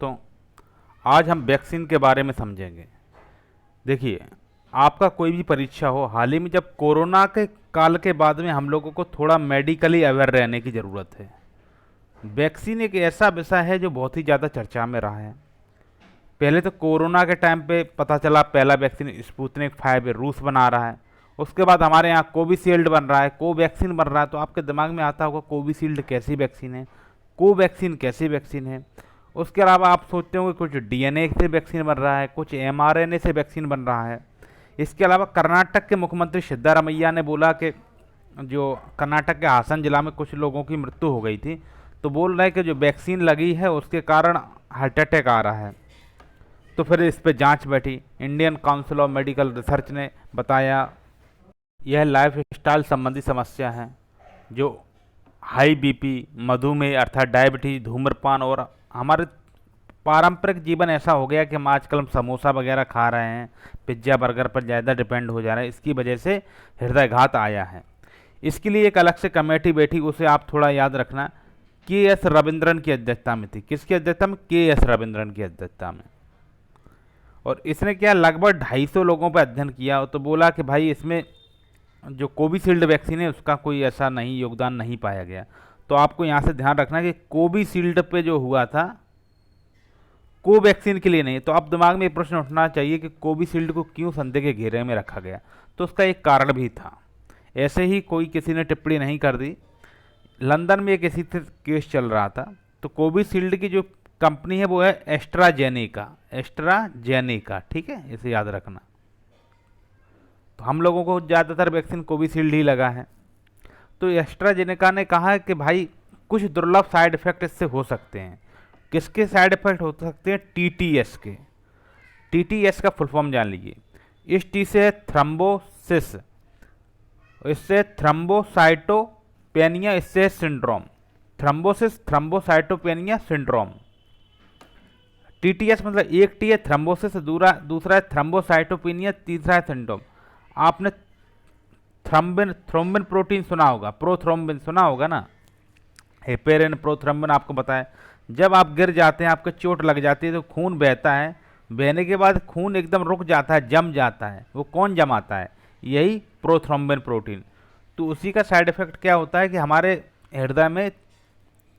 दोस्तों, आज हम वैक्सीन के बारे में समझेंगे। देखिए, आपका कोई भी परीक्षा हो, हाल ही में जब कोरोना के काल के बाद में हम लोगों को थोड़ा मेडिकली अवेयर रहने की ज़रूरत है। वैक्सीन एक ऐसा विषय है जो बहुत ही ज़्यादा चर्चा में रहा है। पहले तो कोरोना के टाइम पे पता चला पहला वैक्सीन स्पुतनिक 5 रूस बना रहा है। उसके बाद हमारे यहाँ कोविशील्ड बन रहा है, कोवैक्सीन बन रहा है। तो आपके दिमाग में आता होगा कोविशील्ड कैसी वैक्सीन है, कोवैक्सीन कैसी वैक्सीन है। उसके अलावा आप सोचते होंगे कुछ डीएनए से वैक्सीन बन रहा है, कुछ एमआरएनए से वैक्सीन बन रहा है। इसके अलावा कर्नाटक के मुख्यमंत्री सिद्धारमैया ने बोला कि जो कर्नाटक के हासन जिला में कुछ लोगों की मृत्यु हो गई थी, तो बोल रहे हैं कि जो वैक्सीन लगी है उसके कारण हार्ट अटैक आ रहा है। तो फिर इस पर जांच बैठी। Indian council of medical research ने बताया यह लाइफ स्टाइल संबंधी समस्या है, जो हाई बीपी, मधुमेह अर्थात डायबिटीज, धूम्रपान और हमारे पारंपरिक जीवन ऐसा हो गया कि हम आजकल समोसा वगैरह खा रहे हैं, पिज्ज़ा बर्गर पर ज़्यादा डिपेंड हो जा रहे हैं, इसकी वजह से हृदयघात आया है। इसके लिए एक अलग से कमेटी बैठी, उसे आप थोड़ा याद रखना, के एस रविंद्रन की अध्यक्षता में थी। किसकी अध्यक्षता में? के एस रविंद्रन की अध्यक्षता में। और इसने क्या लगभग 250 लोगों पर अध्ययन किया, तो बोला कि भाई इसमें जो कोविशील्ड वैक्सीन है उसका कोई ऐसा नहीं योगदान नहीं पाया गया। तो आपको यहाँ से ध्यान रखना कि कोविशील्ड पे जो हुआ था, कोवैक्सीन के लिए नहीं। तो अब दिमाग में एक प्रश्न उठना चाहिए कि कोविशील्ड को क्यों संदेह के घेरे में रखा गया। तो उसका एक कारण भी था, ऐसे ही कोई किसी ने टिप्पणी नहीं कर दी। लंदन में एक ऐसी केस चल रहा था। तो कोविशील्ड की जो कंपनी है वो है एस्ट्राजेनेका, एस्ट्राजेनेका, ठीक है, इसे याद रखना। तो हम लोगों को ज़्यादातर वैक्सीन कोविशील्ड ही लगा है। तो एस्ट्राजेनेका ने कहा है कि भाई कुछ दुर्लभ साइड इफेक्ट इससे हो सकते हैं। किसके साइड इफेक्ट हो सकते हैं? टीटीएस के। टीटीएस का फुल फॉर्म जान लीजिए। इस टी से थ्रम्बोसिस, इससे थ्रम्बोसाइटोपेनिया, इससे syndrome. Thrombosis, thrombocytopenia syndrome. TTS मतलब एक टी है थ्रम्बोसिस, दूसरा है थ्रम्बोसाइटोपेनिया, तीसरा है सिंड्रोम। आपने थ्रोम्बिन प्रोटीन सुना होगा, प्रोथ्रोम्बिन सुना होगा ना, हेपेरिन, प्रोथ्रोम्बिन आपको बताया। जब आप गिर जाते हैं, आपको चोट लग जाती है, तो खून बहता है, बहने के बाद खून एकदम रुक जाता है, जम जाता है। वो कौन जमाता है? यही प्रोथ्रोम्बिन प्रोटीन। तो उसी का साइड इफेक्ट क्या होता है कि हमारे हृदय में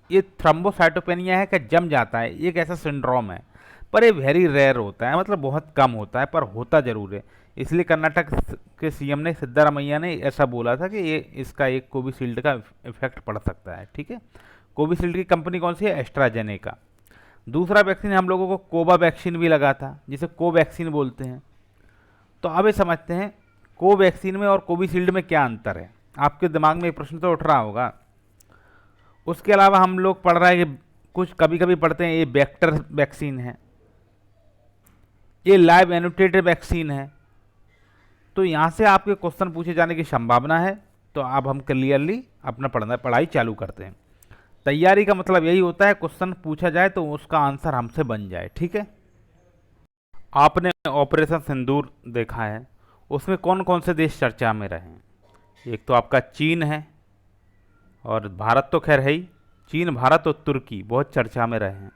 ये थ्रम्बोसाइटोपेनिया है कि जम जाता है। एक ऐसा सिंड्रोम है, पर ये वेरी रेयर होता है, मतलब बहुत कम होता है, पर होता जरूर है। इसलिए कर्नाटक के सीएम ने, सिद्धारमैया ने ऐसा बोला था कि ये इसका एक कोविशील्ड का इफेक्ट पड़ सकता है, ठीक है। कोविशील्ड की कंपनी कौन सी है? एस्ट्राजेनेका। दूसरा वैक्सीन हम लोगों को कोवावैक्सीन भी लगा था, जिसे कोवैक्सीन बोलते हैं। तो अब ये समझते हैं कोवैक्सीन में और कोविशील्ड में क्या अंतर है। आपके दिमाग में एक प्रश्न तो उठ रहा होगा। उसके अलावा हम लोग पढ़ रहे हैं कि कुछ कभी कभी पढ़ते हैं ये वेक्टर वैक्सीन है, ये लाइव एनुटेटेड वैक्सीन है। तो यहाँ से आपके क्वेश्चन पूछे जाने की संभावना है। तो अब हम क्लियरली अपना पढ़ाई चालू करते हैं। तैयारी का मतलब यही होता है, क्वेश्चन पूछा जाए तो उसका आंसर हमसे बन जाए, ठीक है। आपने ऑपरेशन सिंदूर देखा है, उसमें कौन कौन से देश चर्चा में रहे हैं? एक तो आपका चीन है, और भारत तो खैर है ही। चीन, भारत और तुर्की बहुत चर्चा में रहे हैं।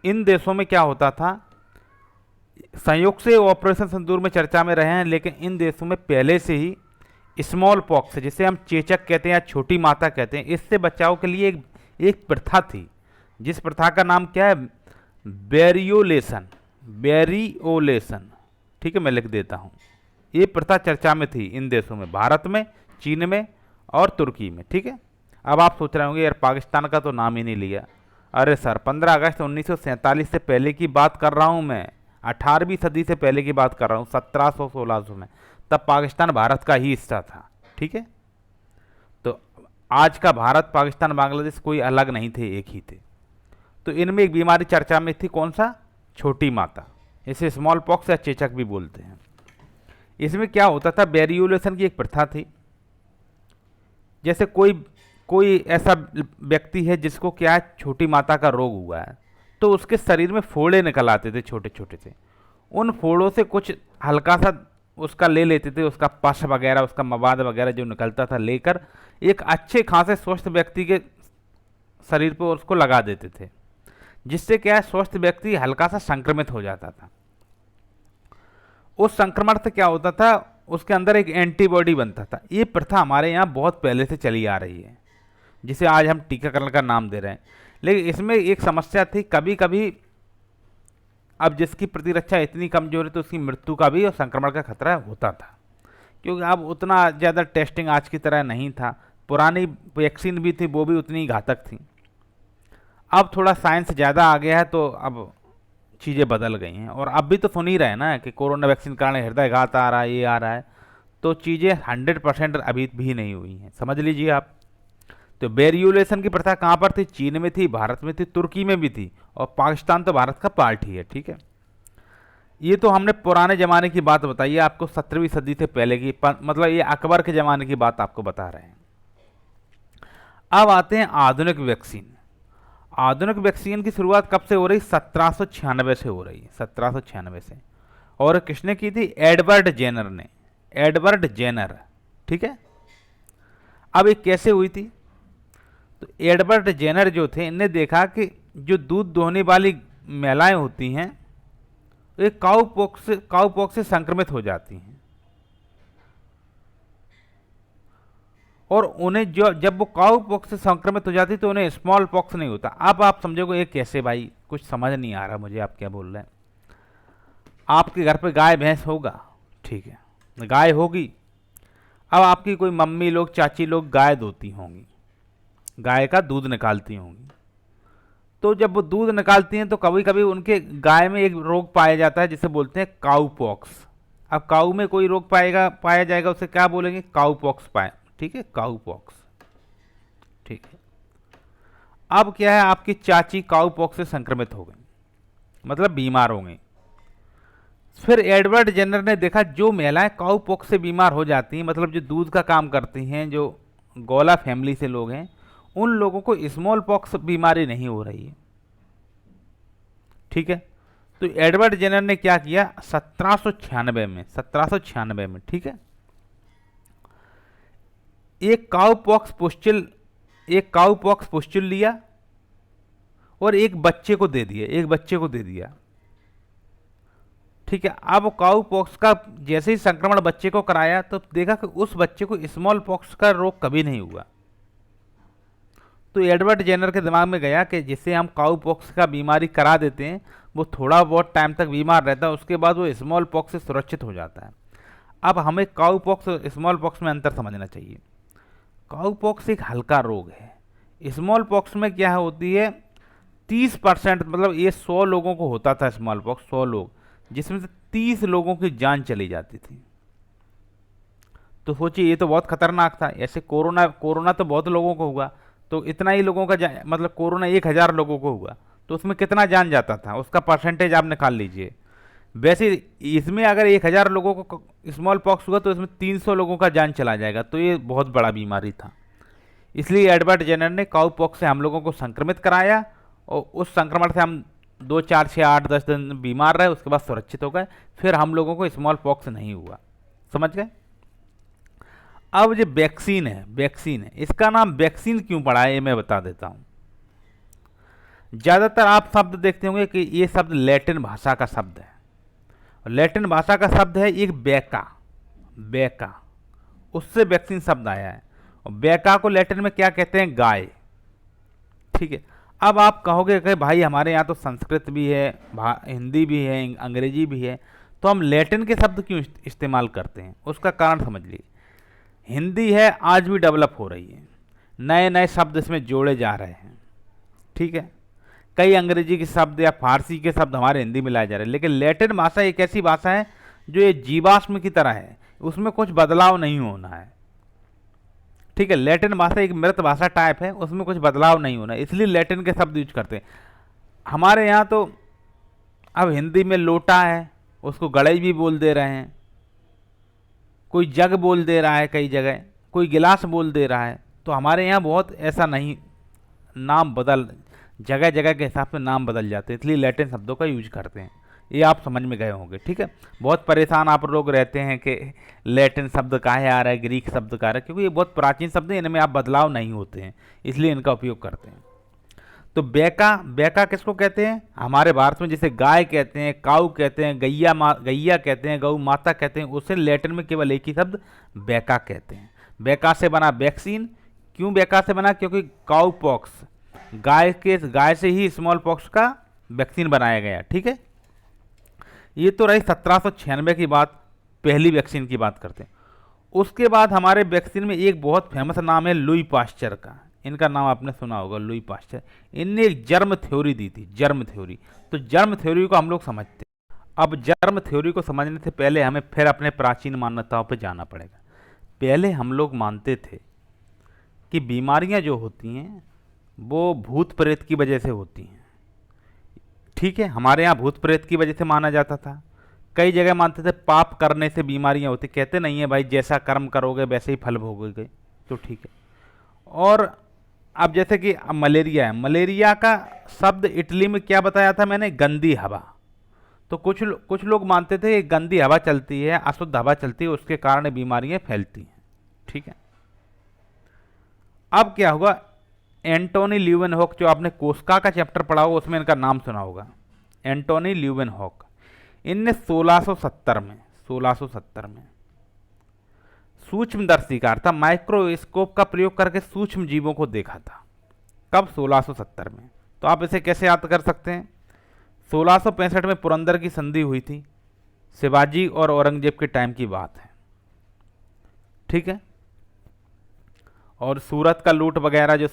इन देशों में क्या होता था, संयोग से ऑपरेशन सिंदूर में चर्चा में रहे हैं, लेकिन इन देशों में पहले से ही स्मॉल पॉक्स, जिसे हम चेचक कहते हैं या छोटी माता कहते हैं, इससे बचाव के लिए एक प्रथा थी, जिस प्रथा का नाम क्या है? बेरियोलेशन, बेरियोलेशन, ठीक है, मैं लिख देता हूँ। ये प्रथा चर्चा में थी इन देशों में, भारत में, चीन में और तुर्की में, ठीक है। अब आप सोच रहे होंगे यार पाकिस्तान का तो नाम ही नहीं लिया। अरे सर, 15 अगस्त 1947 से पहले की बात कर रहा हूँ मैं, 18वीं सदी से पहले की बात कर रहा हूँ, 1700-1600 में। तब पाकिस्तान भारत का ही हिस्सा था, ठीक है। तो आज का भारत, पाकिस्तान, बांग्लादेश कोई अलग नहीं थे, एक ही थे। तो इनमें एक बीमारी चर्चा में थी, कौन सा? छोटी माता, इसे स्मॉल पॉक्स या चेचक भी बोलते हैं। इसमें क्या होता था, बेरियोलेशन की एक प्रथा थी। जैसे कोई ऐसा व्यक्ति है जिसको क्या है, छोटी माता का रोग हुआ है, तो उसके शरीर में फोड़े निकल आते थे छोटे छोटे से। उन फोड़ों से कुछ हल्का सा उसका ले लेते थे, उसका पश वगैरह, उसका मवाद वगैरह जो निकलता था, लेकर एक अच्छे खासे स्वस्थ व्यक्ति के शरीर पर उसको लगा देते थे। जिससे क्या है, स्वस्थ व्यक्ति हल्का सा संक्रमित हो जाता था। उस संक्रमण से क्या होता था, उसके अंदर एक एंटीबॉडी बनता था। ये प्रथा हमारे यहाँ बहुत पहले से चली आ रही है, जिसे आज हम टीकाकरण का नाम दे रहे हैं। लेकिन इसमें एक समस्या थी, कभी कभी अब जिसकी प्रतिरक्षा इतनी कमजोर है तो उसकी मृत्यु का भी और संक्रमण का खतरा होता था, क्योंकि अब उतना ज़्यादा टेस्टिंग आज की तरह नहीं था। पुरानी वैक्सीन भी थी, वो भी उतनी ही घातक थी। अब थोड़ा साइंस ज़्यादा आ गया है तो अब चीज़ें बदल गई हैं। और अब भी तो सुन ही रहे हैं ना कि कोरोना वैक्सीन के कारण हृदयघात आ रहा है, ये आ रहा है। तो चीज़ें 100% अभी भी नहीं हुई हैं, समझ लीजिए आप। तो वेरियुलेशन की प्रथा कहाँ पर थी? चीन में थी, भारत में थी, तुर्की में भी थी, और पाकिस्तान तो भारत का पार्ट ही है, ठीक है। ये तो हमने पुराने ज़माने की बात बताई है आपको, 17वीं सदी से पहले की, मतलब ये अकबर के ज़माने की बात आपको बता रहे हैं। अब आते हैं आधुनिक वैक्सीन। आधुनिक वैक्सीन की शुरुआत कब से हो रही? 1796 से हो रही है, 1796 से। और किसने की थी? एडवर्ड जेनर ने, एडवर्ड जेनर, ठीक है। अब ये कैसे हुई थी? तो एडवर्ड जेनर जो थे, इनने देखा कि जो दूध दोहने वाली महिलाएं होती हैं वे काउपॉक्स से संक्रमित हो जाती हैं, और उन्हें जो जब वो काउपॉक्स से संक्रमित हो जाती तो उन्हें स्मॉल पॉक्स नहीं होता। अब आप समझोगे ये कैसे भाई, कुछ समझ नहीं आ रहा मुझे आप क्या बोल रहे हैं। आपके घर पे गाय भैंस होगा, ठीक है, गाय होगी। अब आपकी कोई मम्मी लोग, चाची लोग गाय दोती होंगी, गाय का दूध निकालती होंगी। तो जब वो दूध निकालती हैं तो कभी कभी उनके गाय में एक रोग पाया जाता है जिसे बोलते हैं काउपॉक्स। अब काऊ में कोई रोग पाया जाएगा, उसे क्या बोलेंगे? काउपॉक्स पाए, ठीक है, काउपॉक्स, ठीक है। अब क्या है, आपकी चाची काउपॉक्स से संक्रमित हो गई, मतलब बीमार हो गई। फिर एडवर्ड जेनर ने देखा जो महिलाएं काउपॉक्स से बीमार हो जाती हैं, मतलब जो दूध का काम करती हैं, जो गौला फैमिली से लोग हैं, उन लोगों को स्मॉल पॉक्स बीमारी नहीं हो रही है, ठीक है। तो एडवर्ड जेनर ने क्या किया? 1796 में, ठीक है, एक काउपॉक्स पुस्टिल लिया और एक बच्चे को दे दिया, ठीक है। अब काउपॉक्स का जैसे ही संक्रमण बच्चे को कराया तो देखा कि उस बच्चे को स्मॉल पॉक्स का रोग कभी नहीं हुआ। तो एडवर्ड जेनर के दिमाग में गया कि जिससे हम काउपॉक्स का बीमारी करा देते हैं वो थोड़ा बहुत टाइम तक बीमार रहता है, उसके बाद वो स्मॉल पॉक्स से सुरक्षित हो जाता है। अब हमें काउपॉक्स और स्मॉल पॉक्स में अंतर समझना चाहिए। काउपॉक्स एक हल्का रोग है। स्मॉल पॉक्स में क्या होती है, 30%, मतलब ये 100 लोगों को होता था स्मॉल पॉक्स, 100 लोग, जिसमें से 30 लोगों की जान चली जाती थी। तो सोचिए ये तो बहुत खतरनाक था। ऐसे कोरोना तो बहुत लोगों को हुआ, तो इतना ही लोगों का मतलब कोरोना 1000 लोगों को हुआ तो उसमें कितना जान जाता था, उसका परसेंटेज आप निकाल लीजिए। वैसे इसमें अगर 1000 लोगों को स्मॉल पॉक्स हुआ तो इसमें 300 लोगों का जान चला जाएगा, तो ये बहुत बड़ा बीमारी था। इसलिए एडवर्ड जेनर ने काउ पॉक्स से हम लोगों को संक्रमित कराया, और उस संक्रमण से हम 2, 4, 6, 8, 10 दिन बीमार रहे, उसके बाद सुरक्षित हो गए, फिर हम लोगों को स्मॉल पॉक्स नहीं हुआ। समझ गए? अब जो वैक्सीन है, इसका नाम वैक्सीन क्यों पड़ा है ये मैं बता देता हूँ। ज़्यादातर आप शब्द देखते होंगे कि ये शब्द लैटिन भाषा का शब्द है। लैटिन भाषा का शब्द है एक बैका, उससे वैक्सीन शब्द आया है। और बैका को लैटिन में क्या कहते हैं? गाय, ठीक है। अब आप कहोगे कि भाई हमारे यहाँ तो संस्कृत भी है, हिंदी भी है, अंग्रेजी भी है, तो हम लैटिन के शब्द क्यों इस्तेमाल करते हैं? उसका कारण समझ लीजिए। हिंदी है आज भी डेवलप हो रही है, नए नए शब्द इसमें जोड़े जा रहे हैं, ठीक है। कई अंग्रेजी के शब्द या फारसी के शब्द हमारे हिंदी में लाए जा रहे हैं। लेकिन लैटिन भाषा एक ऐसी भाषा है जो ये जीवाश्म की तरह है, उसमें कुछ बदलाव नहीं होना है, ठीक है। लैटिन भाषा एक मृत भाषा टाइप है, उसमें कुछ बदलाव नहीं होना है, इसलिए लैटिन के शब्द यूज करते हैं। हमारे यहाँ तो अब हिंदी में लोटा है, उसको गड़ई भी बोल दे रहे हैं, कोई जग बोल दे रहा है, कई जगह कोई गिलास बोल दे रहा है। तो हमारे यहाँ बहुत ऐसा नहीं, नाम जगह जगह के हिसाब से नाम बदल जाते हैं, इसलिए लैटिन शब्दों का यूज करते हैं। ये आप समझ में गए होंगे, ठीक है। बहुत परेशान आप लोग रहते हैं कि लैटिन शब्द काहे आ रहा है, ग्रीक शब्द का आ रहा है, क्योंकि ये बहुत प्राचीन शब्द है, इनमें आप बदलाव नहीं होते हैं, इसलिए इनका उपयोग करते हैं। तो बैका, बैका किसको कहते हैं? हमारे भारत में जैसे गाय कहते हैं, काऊ कहते हैं, गैया कहते हैं, गऊ माता कहते हैं, उसे लैटिन में केवल एक ही शब्द बैका कहते हैं। बैका से बना वैक्सीन। क्यों बैका से बना? क्योंकि काऊ पॉक्स, गाय से ही स्मॉल पॉक्स का वैक्सीन बनाया गया। ठीक है, ये तो रही 1796 की बात, पहली वैक्सीन की बात करते हैं। उसके बाद हमारे वैक्सीन में एक बहुत फेमस नाम है लुई पाश्चर का। इनका नाम आपने सुना होगा, लुई पाश्चर। इनने एक जर्म थ्योरी दी थी, जर्म थ्योरी। तो जर्म थ्योरी को हम लोग समझते हैं। अब जर्म थ्योरी को समझने से पहले हमें फिर अपने प्राचीन मान्यताओं पर जाना पड़ेगा। पहले हम लोग मानते थे कि बीमारियां जो होती हैं वो भूत प्रेत की वजह से होती हैं। ठीक है, हमारे यहाँ भूत प्रेत की वजह से माना जाता था। कई जगह मानते थे पाप करने से बीमारियां होती। कहते नहीं है भाई, जैसा कर्म करोगे वैसे ही फल भोगोगे, तो ठीक है। और अब जैसे कि अब मलेरिया है, मलेरिया का शब्द इटली में क्या बताया था मैंने? गंदी हवा। तो कुछ लोग मानते थे कि गंदी हवा चलती है, अशुद्ध हवा चलती है, उसके कारण बीमारियां फैलती हैं। ठीक है, अब क्या होगा? एंटोनी ल्यूवेनहॉक, जो आपने कोशिका का चैप्टर पढ़ा होगा उसमें इनका नाम सुना होगा, एंटोनी ल्यूवेनहॉक। इनने 1670 में सूक्ष्मदर्शी का अर्थात माइक्रोस्कोप का प्रयोग करके सूक्ष्म जीवों को देखा था। कब? 1670 में। तो आप इसे कैसे याद कर सकते हैं? 1665 में पुरंदर की संधि हुई थी, शिवाजी और औरंगजेब के टाइम की बात है। ठीक है, और सूरत का लूट वगैरह, जो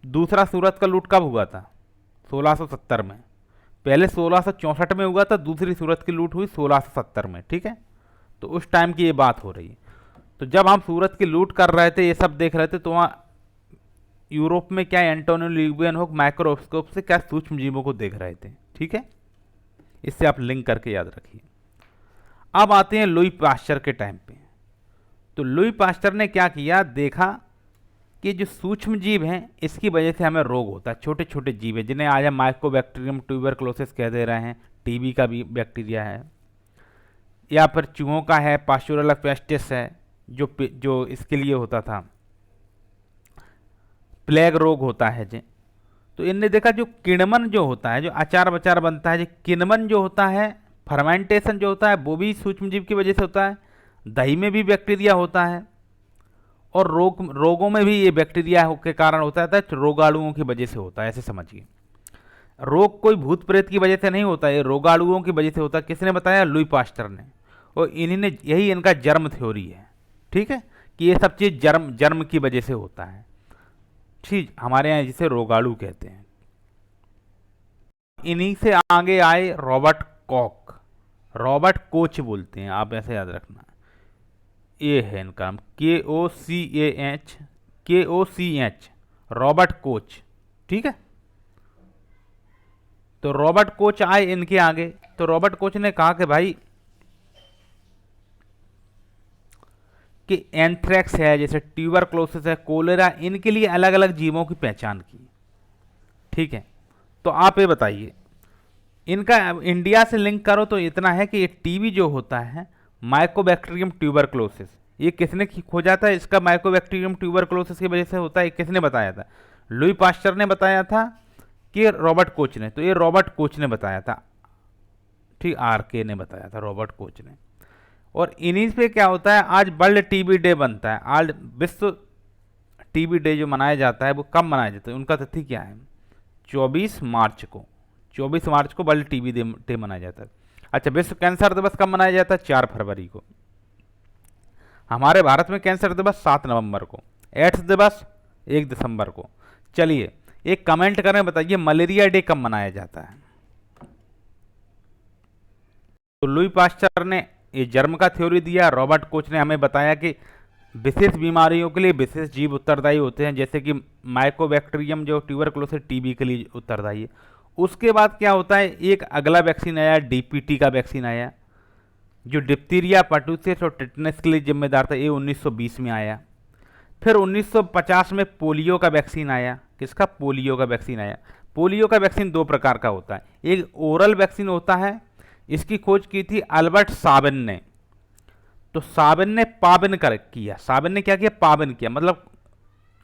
दूसरा सूरत का लूट कब हुआ था? 1670 में। पहले 1664 में हुआ था, दूसरी सूरत की लूट हुई 1670 में। ठीक है, तो उस टाइम की ये बात हो रही है। तो जब हम सूरत की लूट कर रहे थे, ये सब देख रहे थे, तो वहाँ यूरोप में क्या एंटोनी ल्यूवेनहॉक माइक्रोस्कोप से क्या सूक्ष्म जीवों को देख रहे थे। ठीक है, इससे आप लिंक करके याद रखिए। अब आते हैं लुई पाश्चर के टाइम पे। तो लुई पाश्चर ने क्या किया? देखा कि जो सूक्ष्म जीव हैं इसकी वजह से हमें रोग होता है। छोटे छोटे जीव है जिन्हें आज हम माइकोबैक्टीरियम ट्यूबरक्लोसिस कह दे रहे हैं, टीबी का भी बैक्टीरिया है, या फिर चूहों का है, पास्चुरेला पेस्टिस है, जो इसके लिए होता था, प्लेग रोग होता है जी। तो इनने देखा जो किण्वन जो होता है, जो अचार बचार बनता है, जो किण्वन जो होता है, फर्मेंटेशन जो होता है, वो भी सूक्ष्म जीव की वजह से होता है। दही में भी बैक्टीरिया होता है, और रोगों में भी ये बैक्टीरिया के कारण होता है, रोगाणुओं की वजह से होता है। ऐसे समझिए, रोग कोई भूत प्रेत की वजह से नहीं होता, ये रोगाणुओं की वजह से होता है। किसने बताया? लुई पाश्चर ने। और इन्हीं यही इनका जर्म थ्योरी है। ठीक है, कि ये सब चीज़ जर्म की वजह से होता है। ठीक, हमारे यहाँ जिसे रोगाणु कहते हैं। इन्हीं से आगे आए रॉबर्ट कॉक, रॉबर्ट कोच बोलते हैं, आप ऐसे याद रखना। ये है इनका नाम, KOCH, रॉबर्ट कोच। ठीक है, तो रॉबर्ट कोच आए इनके आगे। तो रॉबर्ट कोच ने कहा कि भाई कि एंथ्रेक्स है, जैसे ट्यूबरक्लोसिस है, कोलेरा, इनके लिए अलग अलग जीवों की पहचान की। ठीक है, तो आप ये बताइए, इनका इंडिया से लिंक करो तो इतना है कि ये टीबी जो होता है, माइकोबैक्टीरियम ट्यूबरक्लोसिस, ये किसने खोजा था? इसका माइकोबैक्टीरियम ट्यूबरक्लोसिस की वजह से होता है। किसने बताया था? लुई पाश्चर ने बताया था कि रॉबर्ट कोच ने? तो ये रॉबर्ट कोच ने बताया था। ठीक, RK ने बताया था, रॉबर्ट कोच ने। और इन्हीं पे क्या होता है, आज वर्ल्ड टीबी डे बनता है। आज विश्व टीबी डे जो मनाया जाता है वो कब मनाया जाता है? उनका तिथि क्या है? 24 मार्च को। 24 मार्च को वर्ल्ड टीबी डे मनाया जाता है। अच्छा, विश्व कैंसर दिवस कब मनाया जाता है? 4 फरवरी को। हमारे भारत में कैंसर दिवस 7 नवंबर को, एड्स दिवस 1 दिसंबर को। चलिए एक कमेंट करें, बताइए मलेरिया डे कब मनाया जाता है? तो लुई पाश्चर ने ये जर्म का थ्योरी दिया, रॉबर्ट कोच ने हमें बताया कि विशेष बीमारियों के लिए विशेष जीव उत्तरदायी होते हैं, जैसे कि माइकोबैक्टीरियम जो ट्यूबरक्लोसिस टीबी के लिए उत्तरदायी है। उसके बाद क्या होता है, एक अगला वैक्सीन आया, DPT का वैक्सीन आया, जो डिप्थीरिया, पर्टूसिस और टिटनेस के लिए जिम्मेदार था। ये 1920 में आया। फिर 1950 में पोलियो का वैक्सीन आया। किसका? पोलियो का वैक्सीन आया। पोलियो का वैक्सीन 2 प्रकार का होता है, एक ओरल वैक्सीन होता है, इसकी खोज की थी अल्बर्ट साबिन ने। तो साबिन ने पाबिन कर किया, साबिन ने क्या किया? पाबिन किया, मतलब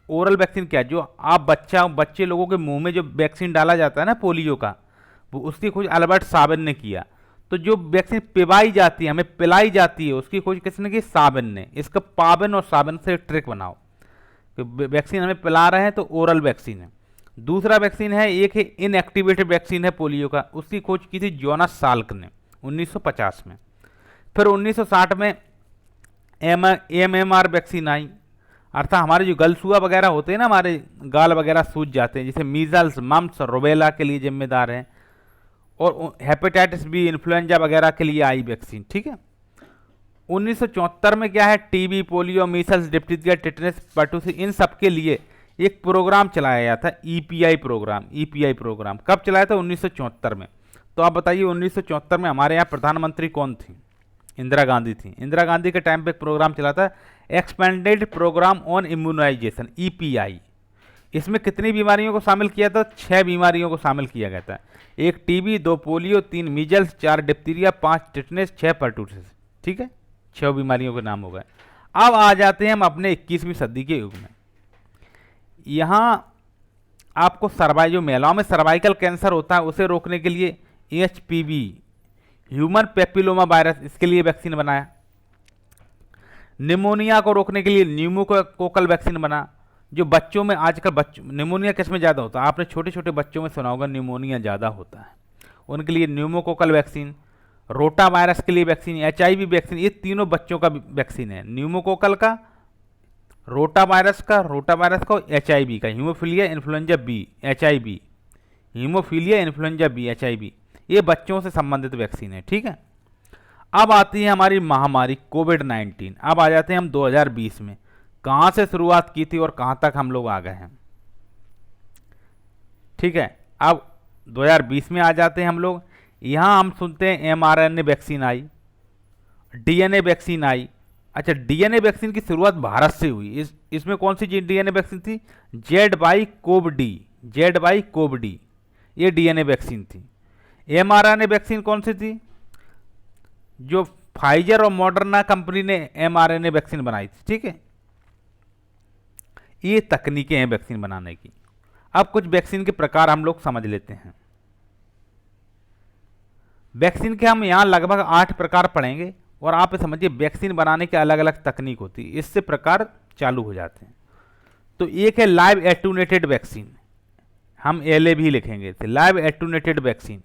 ओरल वैक्सीन क्या है, जो आप बच्चे लोगों के मुंह में जो वैक्सीन डाला जाता है ना पोलियो का, वो उसकी खोज अल्बर्ट साबिन ने किया। तो जो वैक्सीन पिवाई जाती है, हमें पिलाई जाती है, उसकी खोज किसने की? साबिन ने। इसका पाबिन और साबिन से ट्रिक बनाओ कि वैक्सीन हमें पिला रहे हैं तो ओरल वैक्सीन है। दूसरा वैक्सीन है, एक है इनएक्टिवेटेड वैक्सीन है पोलियो का, उसकी खोज की थी जोनास साल्क ने 1950 में। फिर 1960 में MMR वैक्सीन आई, अर्थात हमारे जो गलसुआ वगैरह होते हैं ना, हमारे गाल वगैरह सूज जाते हैं, जैसे मीजल्स, मम्स, रुबेला के लिए जिम्मेदार है, और हेपेटाइटिस बी, इन्फ्लुएंजा वगैरह के लिए आई वैक्सीन। ठीक है। 1974 में क्या है, TB, polio, measles, diphtheria, tetanus, pertussis, इन सब के लिए एक प्रोग्राम चलाया गया था, ईपीआई प्रोग्राम। ईपीआई प्रोग्राम कब चलाया था? 1974 में। तो आप बताइए 1974 में हमारे यहाँ प्रधानमंत्री कौन थी? इंदिरा गांधी थी। इंदिरा गांधी के टाइम पे एक प्रोग्राम चला था, expanded programme on immunisation, EPI. इसमें कितनी बीमारियों को शामिल किया था? 6 बीमारियों को शामिल किया गया था। 1 TB, 2 polio, 3 measles, 4 diphtheria, 5 tetanus, 6 pertussis. ठीक है, 6 बीमारियों के नाम हो गए। अब आ जाते हैं हम अपने 21वीं सदी के युग में। यहाँ आपको जो महिलाओं में सर्वाइकल कैंसर होता है, उसे रोकने के लिए HPV, ह्यूमन पेपिलोमा वायरस, इसके लिए वैक्सीन बनाया। निमोनिया को रोकने के लिए न्यूमोकोकल वैक्सीन बना। जो बच्चों में आजकल निमोनिया किस में ज़्यादा होता है? आपने छोटे छोटे बच्चों में सुना होगा निमोनिया ज़्यादा होता है, उनके लिए न्यूमोकोकल वैक्सीन। रोटा वायरस के लिए वैक्सीन, HIV वैक्सीन, ये तीनों बच्चों का वैक्सीन है। न्यूमोकोकल का, रोटा वायरस का, HIV का, haemophilia influenza B, HIV, haemophilia influenza B, HIV, ये बच्चों से संबंधित वैक्सीन है। ठीक है। अब आती है हमारी महामारी कोविड-19। अब आ जाते हैं हम 2020 में, कहाँ से शुरुआत की थी और कहाँ तक हम लोग आ गए हैं। ठीक है, अब 2020 में आ जाते हैं हम लोग। यहाँ हम सुनते हैं mRNA वैक्सीन आई, DNA वैक्सीन आई। अच्छा, DNA वैक्सीन की शुरुआत भारत से हुई। इसमें कौन सी DNA वैक्सीन थी? ZY-CoV-D, ये DNA वैक्सीन थी। mRNA वैक्सीन कौन सी थी? जो फाइजर और मॉडर्ना कंपनी ने mRNA वैक्सीन बनाई थी। ठीक है, ये तकनीकें हैं वैक्सीन बनाने की। अब कुछ वैक्सीन के प्रकार हम लोग समझ लेते हैं। वैक्सीन के हम यहाँ लगभग 8 प्रकार पढ़ेंगे, और आप समझिए वैक्सीन बनाने के अलग अलग तकनीक होती है, इससे प्रकार चालू हो जाते हैं। तो एक है लाइव एटूनेटेड वैक्सीन, हम LA भी लिखेंगे, लाइव एटूनेटेड वैक्सीन।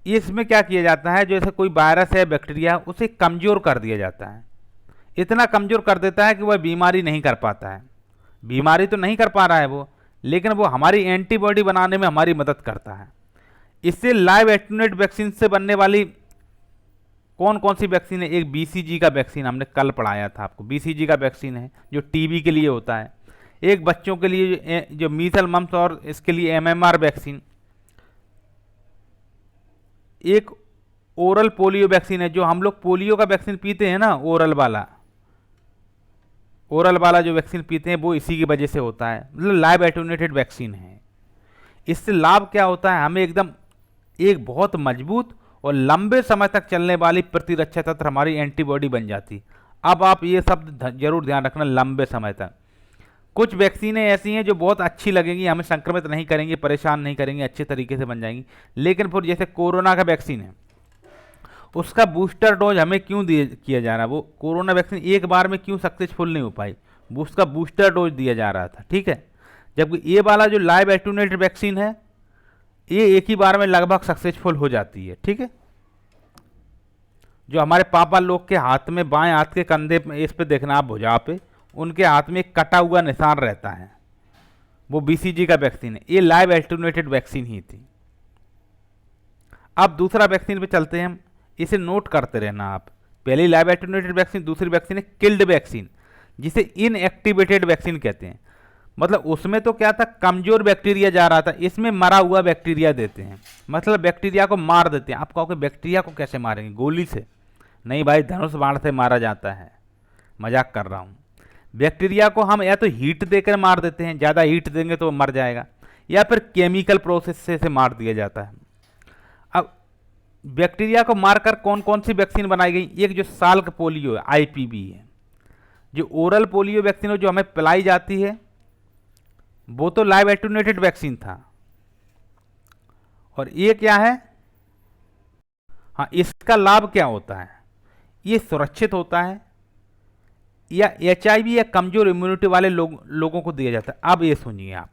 इसमें क्या किया जाता है, जैसे कोई वायरस है, बैक्टीरिया, उसे कमजोर कर दिया जाता है। इतना कमजोर कर देता है कि वह बीमारी नहीं कर पाता है। बीमारी तो नहीं कर पा रहा है वो, लेकिन वो हमारी एंटीबॉडी बनाने में हमारी मदद करता है। इससे लाइव एटूनेट वैक्सीन से बनने वाली कौन कौन सी वैक्सीन है? एक BCG का वैक्सीन, हमने कल पढ़ाया था आपको, BCG का वैक्सीन है जो टीबी के लिए होता है। एक बच्चों के लिए जो मीजल, मम्स, और इसके लिए MMR वैक्सीन। एक ओरल पोलियो वैक्सीन है, जो हम लोग पोलियो का वैक्सीन पीते हैं ना, ओरल वाला जो वैक्सीन पीते हैं वो इसी की वजह से होता है, मतलब लाइव एटूनेटेड वैक्सीन है। इससे लाभ क्या होता है? हमें एकदम एक बहुत मजबूत और लंबे समय तक चलने वाली प्रतिरक्षा तंत्र, हमारी एंटीबॉडी बन जाती। अब आप ये शब्द जरूर ध्यान रखना, लंबे समय तक। कुछ वैक्सीनें ऐसी हैं जो बहुत अच्छी लगेंगी, हमें संक्रमित नहीं करेंगी, परेशान नहीं करेंगी, अच्छे तरीके से बन जाएंगी। लेकिन फिर जैसे कोरोना का वैक्सीन है, उसका बूस्टर डोज हमें क्यों किया जा रहा है? वो कोरोना वैक्सीन एक बार में क्यों सक्सेसफुल नहीं हो पाई? उसका बूस्टर डोज दिया जा रहा था। ठीक है, जबकि ये वाला जो लाइव एटूनेटेड वैक्सीन है, ये एक ही बार में लगभग सक्सेसफुल हो जाती है। ठीक है, जो हमारे पापा लोग के हाथ में, बाएं हाथ के कंधे पे, इस पे देखना आप भुजा पे, उनके हाथ में एक कटा हुआ निशान रहता है, वो BCG का वैक्सीन है। ये लाइव एटूनेटेड वैक्सीन ही थी। अब दूसरा वैक्सीन पे चलते हैं हम, इसे नोट करते रहना आप। पहली लाइव एटूनेटेड वैक्सीन, दूसरी वैक्सीन है किल्ड वैक्सीन, जिसे इनएक्टिवेटेड वैक्सीन कहते हैं। मतलब उसमें तो क्या था, कमजोर बैक्टीरिया जा रहा था, इसमें मरा हुआ बैक्टीरिया देते हैं, मतलब बैक्टीरिया को मार देते हैं। आप कहोगे बैक्टीरिया को कैसे मारेंगे? गोली से? नहीं भाई, धनुष बाण से मारा जाता है, मजाक कर रहा हूँ। बैक्टीरिया को हम या तो हीट देकर मार देते हैं, ज़्यादा हीट देंगे तो मर जाएगा, या फिर केमिकल प्रोसेस से मार दिया जाता है। अब बैक्टीरिया को मारकर कौन कौन सी वैक्सीन बनाई गई? एक जो साल्क पोलियो है, IPV है, जो ओरल पोलियो वैक्सीन जो हमें पिलाई जाती है वो तो लाइव एटेन्यूएटेड वैक्सीन था, और ये क्या है, हाँ इसका लाभ क्या होता है, ये सुरक्षित होता है या एचआईवी या कमजोर इम्यूनिटी वाले लोगों को दिया जाता है। अब ये सुनिए आप,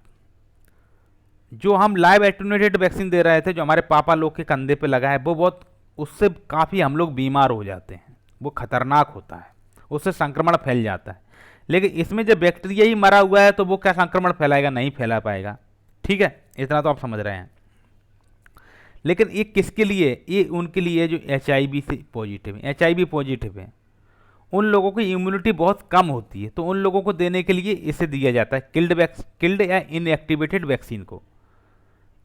जो हम लाइव एटेन्यूएटेड वैक्सीन दे रहे थे जो हमारे पापा लोग के कंधे पे लगा है, वो बहुत, उससे काफ़ी हम लोग बीमार हो जाते हैं, वो खतरनाक होता है, उससे संक्रमण फैल जाता है। लेकिन इसमें जब बैक्टीरिया ही मरा हुआ है तो वो क्या संक्रमण फैलाएगा, नहीं फैला पाएगा। ठीक है, इतना तो आप समझ रहे हैं। लेकिन ये किसके लिए, ये उनके लिए जो एचआईवी से पॉजिटिव है, एचआईवी पॉजिटिव है, उन लोगों की इम्यूनिटी बहुत कम होती है, तो उन लोगों को देने के लिए इसे दिया जाता है, किल्ड या इनएक्टिवेटेड वैक्सीन को।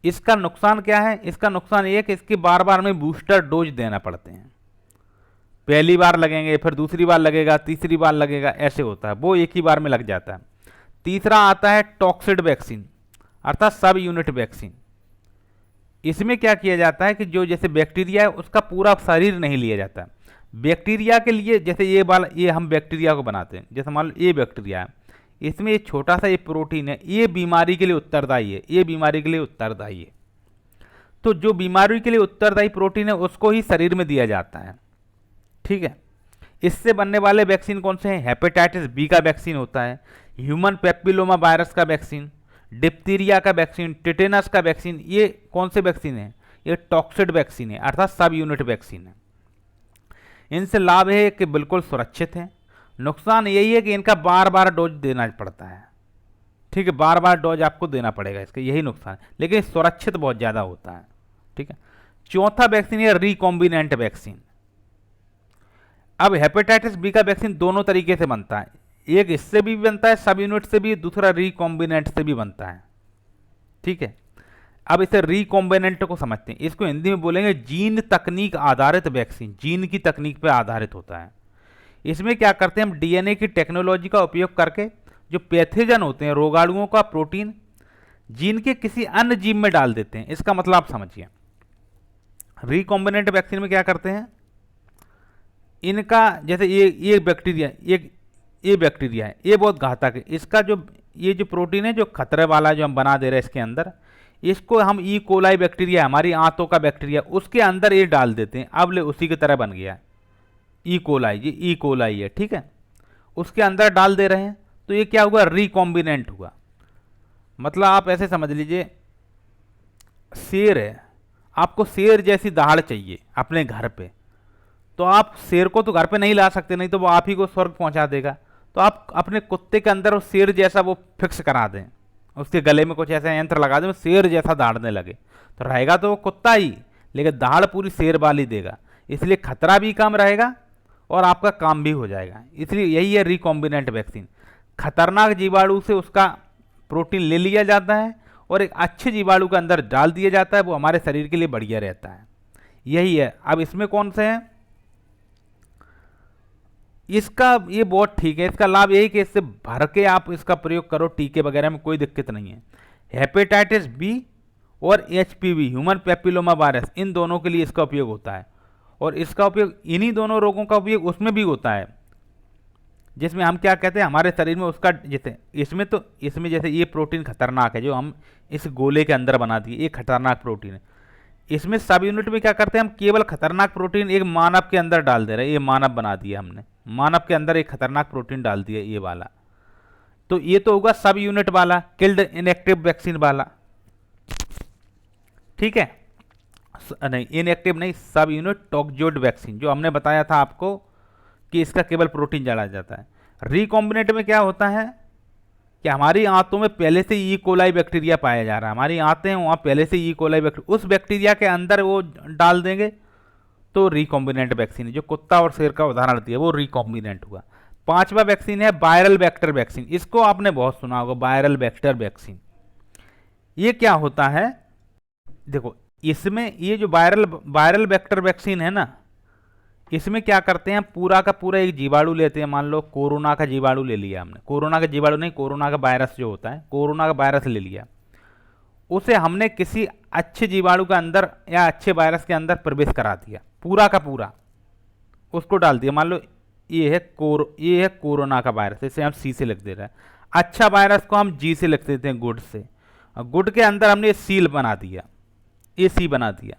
इसका नुकसान क्या है, इसका नुकसान ये है कि इसके बार बार में बूस्टर डोज देना पड़ते हैं, पहली बार लगेंगे, फिर दूसरी बार लगेगा, तीसरी बार लगेगा, ऐसे होता है, वो एक ही बार में लग जाता है। तीसरा आता है टॉक्सिड वैक्सीन, अर्थात सब यूनिट वैक्सीन। इसमें क्या किया जाता है कि जो जैसे बैक्टीरिया है उसका पूरा शरीर नहीं लिया जाता। बैक्टीरिया के लिए जैसे ये हम बैक्टीरिया को बनाते हैं, जैसे मान लो ये बैक्टीरिया है, इसमें ये छोटा सा ये प्रोटीन है, ये बीमारी के लिए उत्तरदायी है, ये बीमारी के लिए उत्तरदायी है। तो जो बीमारी के लिए उत्तरदायी प्रोटीन है उसको ही शरीर में दिया जाता है। ठीक है, इससे बनने वाले वैक्सीन कौन से हैं, हेपेटाइटिस बी का वैक्सीन होता है, ह्यूमन पेपिलोमा वायरस का वैक्सीन, डिप्थीरिया का वैक्सीन, टिटेनस का वैक्सीन। ये कौन से वैक्सीन है, ये टॉक्सिड वैक्सीन है, अर्थात सब यूनिट वैक्सीन है। इनसे लाभ है कि बिल्कुल सुरक्षित है, नुकसान यही है कि इनका बार बार डोज देना पड़ता है। ठीक है, बार बार डोज आपको देना पड़ेगा, इसका यही नुकसान है, लेकिन सुरक्षित बहुत ज़्यादा होता है। ठीक है, चौथा वैक्सीन है रिकॉम्बिनेंट वैक्सीन। अब हेपेटाइटिस बी का वैक्सीन दोनों तरीके से बनता है, एक इससे भी बनता है सब यूनिट से भी, दूसरा रिकॉम्बिनेंट से भी बनता है। ठीक है, अब इसे रिकॉम्बिनेंट को समझते हैं, इसको हिंदी में बोलेंगे जीन तकनीक आधारित वैक्सीन, जीन की तकनीक पर आधारित होता है। इसमें क्या करते हैं हम, डीएनए की टेक्नोलॉजी का उपयोग करके जो पैथोजन होते हैं, रोगाणुओं का प्रोटीन जीन के किसी अन्य जीव में डाल देते हैं। इसका मतलब आप समझिए, रिकॉम्बिनेंट वैक्सीन में क्या करते हैं, इनका जैसे ये बैक्टीरिया, ये बैक्टीरिया है, ये बहुत घातक है, इसका जो ये जो प्रोटीन है जो खतरे वाला जो हम बना दे रहे हैं इसके अंदर, इसको हम ई कोलाई बैक्टीरिया, हमारी आंतों का बैक्टीरिया, उसके अंदर ये डाल देते हैं। अब ले उसी की तरह बन गया ई कोलाई, ये ई कोलाई है। ठीक है, उसके अंदर डाल दे रहे हैं, तो ये क्या हुआ, रिकॉम्बिनेंट हुआ। मतलब आप ऐसे समझ लीजिए, शेर है, आपको शेर जैसी दहाड़ चाहिए अपने घर पे, तो आप शेर को तो घर पे नहीं ला सकते, नहीं तो वो आप ही को स्वर्ग पहुंचा देगा। तो आप अपने कुत्ते के अंदर उस शेर जैसा वो फिक्स करा दें, उसके गले में कुछ ऐसा यंत्र लगा दें, शेर जैसा दहाड़ने लगे, तो रहेगा तो वो कुत्ता ही, लेकिन दहाड़ पूरी शेर वाली देगा। इसलिए खतरा भी कम रहेगा और आपका काम भी हो जाएगा। इसलिए यही है रिकॉम्बिनेंट वैक्सीन, खतरनाक जीवाणु से उसका प्रोटीन ले लिया जाता है और एक अच्छे जीवाणु के अंदर डाल दिया जाता है, वो हमारे शरीर के लिए बढ़िया रहता है। यही है। अब इसमें कौन से हैं, इसका ये बहुत ठीक है, इसका लाभ यही कि इससे भर के आप इसका प्रयोग करो, टीके वगैरह में कोई दिक्कत नहीं है। हेपेटाइटिस बी और एचपीवी, ह्यूमन पेपिलोमा वायरस, इन दोनों के लिए इसका उपयोग होता है, और इसका उपयोग इन्हीं दोनों रोगों का उपयोग उसमें भी होता है जिसमें हम क्या कहते हैं, हमारे शरीर में उसका जैसे इसमें जैसे ये प्रोटीन खतरनाक है जो हम इस गोले के अंदर बना दिए, ये खतरनाक प्रोटीन है। इसमें सब यूनिट में क्या करते हैं, हम केवल खतरनाक प्रोटीन एक मानव के अंदर डाल दे रहे हैं, ये मानव बना दिया हमने, मानव के अंदर एक खतरनाक प्रोटीन डाल दिया ये वाला। तो ये तो होगा सब यूनिट वाला, किल्ड इनएक्टिव वैक्सीन वाला। ठीक है, नहीं इनएक्टिव नहीं, सब यूनिट टॉक्सिड वैक्सीन, जो हमने बताया था आपको कि इसका केवल प्रोटीन डाला जाता है। रिकॉम्बिनेंट में क्या होता है कि हमारी आंतों में पहले से ई कोलाई बैक्टीरिया पाया जा रहा है, हमारी आंतें हैं वहाँ पहले से ई कोलाई बैक्टीरिया, उस बैक्टीरिया के अंदर वो डाल देंगे, तो रिकॉम्बिनेंट वैक्सीन है। जो कुत्ता और शेर का उदाहरण दिया वो रिकॉम्बिनेंट हुआ। पांचवा वैक्सीन है वायरल वेक्टर वैक्सीन, इसको आपने बहुत सुना होगा, वायरल वेक्टर वैक्सीन। ये क्या होता है, देखो इसमें ये जो वायरल वेक्टर वैक्सीन है ना, इसमें क्या करते हैं, पूरा का पूरा एक जीवाणु लेते हैं, मान लो कोरोना का जीवाणु ले लिया हमने, कोरोना का जीवाणु नहीं, कोरोना का वायरस जो होता है, कोरोना का वायरस ले लिया, उसे हमने किसी अच्छे जीवाणु के अंदर या अच्छे वायरस के अंदर प्रवेश करा दिया, पूरा का पूरा उसको डाल दिया। मान लो ये है कोरोना का वायरस, इसे हम सी से लिख दे रहे हैं। अच्छा वायरस को हम जी से लिख देते हैं, गुड से। और गुड के अंदर हमने सील बना दिया, ये सी बना दिया,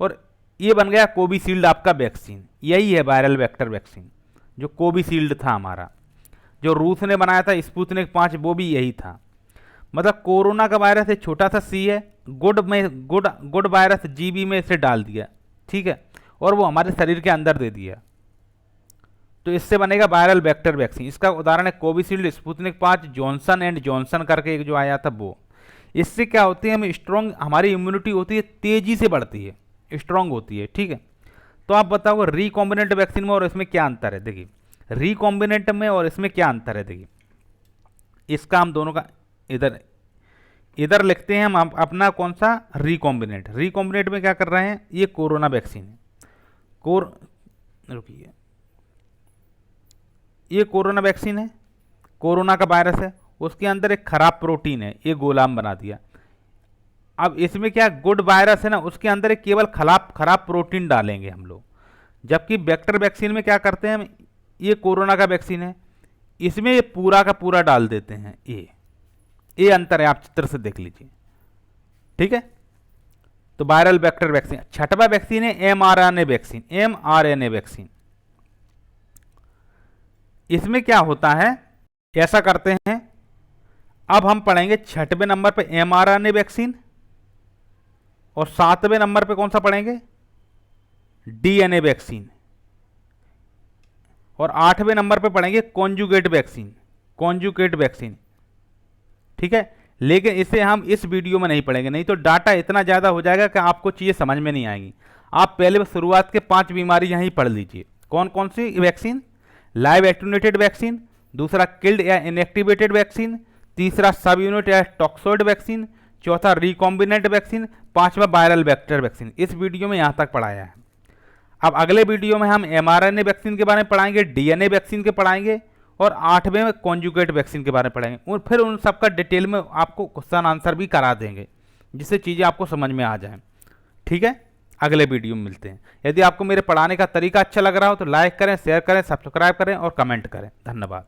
और ये बन गया कोविशील्ड आपका वैक्सीन। यही है वायरल वेक्टर वैक्सीन, जो कोविशील्ड था हमारा, जो रूस ने बनाया था स्पुतनिक 5, वो भी यही था। मतलब कोरोना का वायरस एक छोटा सा सी है, गुड वायरस जीबी में इसे डाल दिया, ठीक है, और वो हमारे शरीर के अंदर दे दिया, तो इससे बनेगा वायरल वेक्टर वैक्सीन। इसका उदाहरण है Covishield, Sputnik 5, Johnson and Johnson करके एक जो आया था वो। इससे क्या होती है, हम स्ट्रॉन्ग, हमारी इम्यूनिटी होती है तेजी से बढ़ती है, स्ट्रॉन्ग होती है, ठीक है। तो आप बताओ रिकॉम्बिनेंट वैक्सीन में और इसमें क्या अंतर है। देखिए रिकॉम्बिनेंट में और इसमें क्या अंतर है, देखिए इसका हम दोनों का इधर लिखते हैं हम अपना कौन सा रिकॉम्बिनेंट में क्या कर रहे हैं, ये कोरोना वैक्सीन है, रुकिए, ये कोरोना वैक्सीन है, कोरोना का वायरस है, उसके अंदर एक खराब प्रोटीन है, ये गोलाम बना दिया। अब इसमें क्या गुड वायरस है ना, उसके अंदर एक केवल खराब प्रोटीन डालेंगे हम लोग। जबकि वेक्टर वैक्सीन में क्या करते हैं हम, ये कोरोना का वैक्सीन है, इसमें ये पूरा का पूरा डाल देते हैं। ये अंतर है, आप चित्र से देख लीजिए, ठीक है। तो वायरल वेक्टर वैक्सीन। छठवां वैक्सीन है एमआरएनए वैक्सीन। इसमें क्या होता है, ऐसा करते हैं, अब हम पढ़ेंगे 6वें नंबर पे एमआरएनए वैक्सीन, और 7वें नंबर पे कौन सा पढ़ेंगे, डीएनए वैक्सीन, और 8वें नंबर पे पढ़ेंगे कॉन्जुगेट वैक्सीन, ठीक है। लेकिन इसे हम इस वीडियो में नहीं पढ़ेंगे, नहीं तो डाटा इतना ज़्यादा हो जाएगा कि आपको चीज़ें समझ में नहीं आएंगी। आप पहले शुरुआत के 5 बीमारी यहीं पढ़ लीजिए। कौन कौन सी वैक्सीन, लाइव एटेन्यूएटेड वैक्सीन, दूसरा किल्ड या इनएक्टिवेटेड वैक्सीन, तीसरा सब यूनिट या टॉक्सोइड वैक्सीन, चौथा रिकॉम्बिनेंट वैक्सीन, 5वां वायरल वेक्टर वैक्सीन। इस वीडियो में यहाँ तक पढ़ाया है। अब अगले वीडियो में हम एमआरएनए वैक्सीन के बारे में पढ़ाएंगे, डीएनए वैक्सीन के पढ़ाएंगे, और 8वें में कॉन्जुगेट वैक्सीन के बारे में पढ़ाएंगे। और फिर उन सबका डिटेल में आपको क्वेश्चन आंसर भी करा देंगे, जिससे चीज़ें आपको समझ में आ जाएं, ठीक है। अगले वीडियो में मिलते हैं। यदि आपको मेरे पढ़ाने का तरीका अच्छा लग रहा हो तो लाइक करें, शेयर करें, सब्सक्राइब करें और कमेंट करें। धन्यवाद।